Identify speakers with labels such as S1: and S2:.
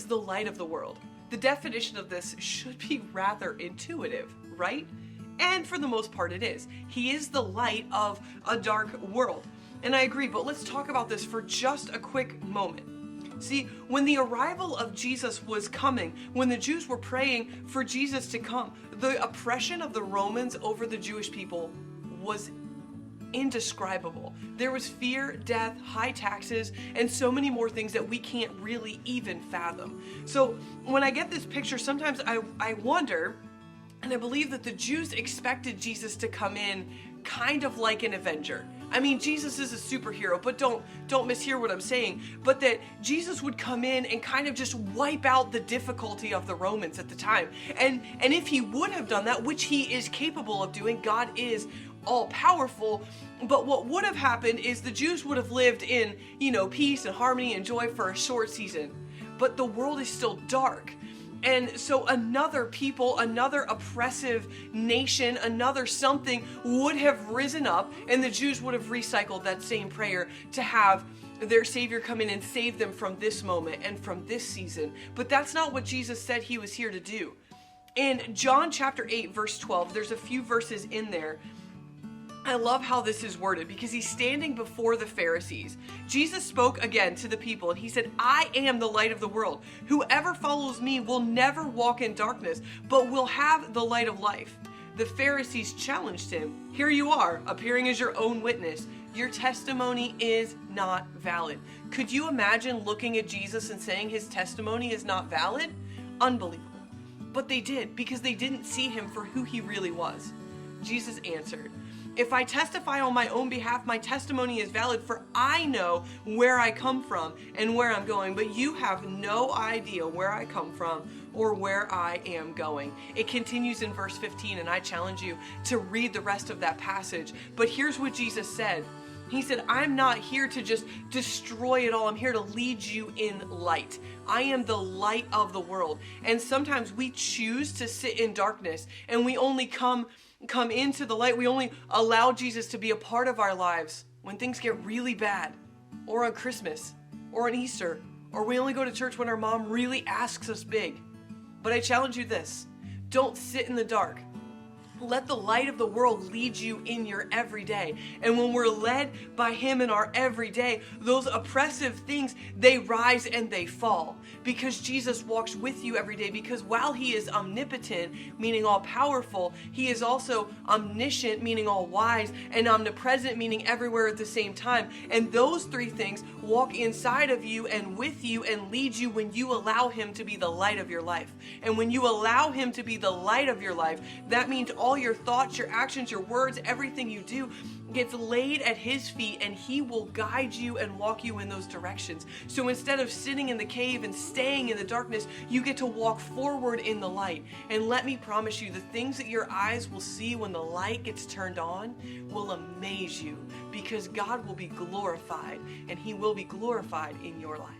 S1: is the light of the world. The definition of this should be rather intuitive, right? And for the most part it is. He is the light of a dark world. And I agree, but let's talk about this for just a quick moment. See, when the arrival of Jesus was coming, when the Jews were praying for Jesus to come, the oppression of the Romans over the Jewish people was indescribable. There was fear, death, high taxes, and so many more things that we can't really even fathom. So when I get this picture, sometimes I wonder, and I believe that the Jews expected Jesus to come in kind of like an Avenger. I mean, Jesus is a superhero, but don't mishear what I'm saying, but that Jesus would come in and kind of just wipe out the difficulty of the Romans at the time. And if he would have done that, which he is capable of doing, God is all powerful, but what would have happened is the Jews would have lived in, peace and harmony and joy for a short season. But the world is still dark. And so another people, another oppressive nation, another something would have risen up, and the Jews would have recycled that same prayer to have their Savior come in and save them from this moment and from this season. But that's not what Jesus said he was here to do. In John chapter 8, verse 12, there's a few verses in there. I love how this is worded because he's standing before the Pharisees. Jesus spoke again to the people and he said, I am the light of the world. Whoever follows me will never walk in darkness, but will have the light of life. The Pharisees challenged him. Here you are, appearing as your own witness. Your testimony is not valid. Could you imagine looking at Jesus and saying his testimony is not valid? Unbelievable. But they did because they didn't see him for who he really was. Jesus answered, if I testify on my own behalf, my testimony is valid, for I know where I come from and where I'm going, but you have no idea where I come from or where I am going. It continues in verse 15, and I challenge you to read the rest of that passage. But here's what Jesus said. He said, I'm not here to just destroy it all. I'm here to lead you in light. I am the light of the world. And sometimes we choose to sit in darkness, and we only come into the light. We only allow Jesus to be a part of our lives when things get really bad, or on Christmas, or on Easter, or we only go to church when our mom really asks us big. But I challenge you this, don't sit in the dark. Let the light of the world lead you in your everyday. And when we're led by him in our everyday, those oppressive things, they rise and they fall. Because Jesus walks with you every day. Because while he is omnipotent, meaning all powerful, he is also omniscient, meaning all wise, and omnipresent, meaning everywhere at the same time. And those three things walk inside of you and with you and lead you when you allow him to be the light of your life. And when you allow him to be the light of your life, that means all your thoughts, your actions, your words, everything you do gets laid at his feet, and he will guide you and walk you in those directions. So instead of sitting in the cave and staying in the darkness, you get to walk forward in the light. And let me promise you, the things that your eyes will see when the light gets turned on will amaze you, because God will be glorified, and he will be glorified in your life.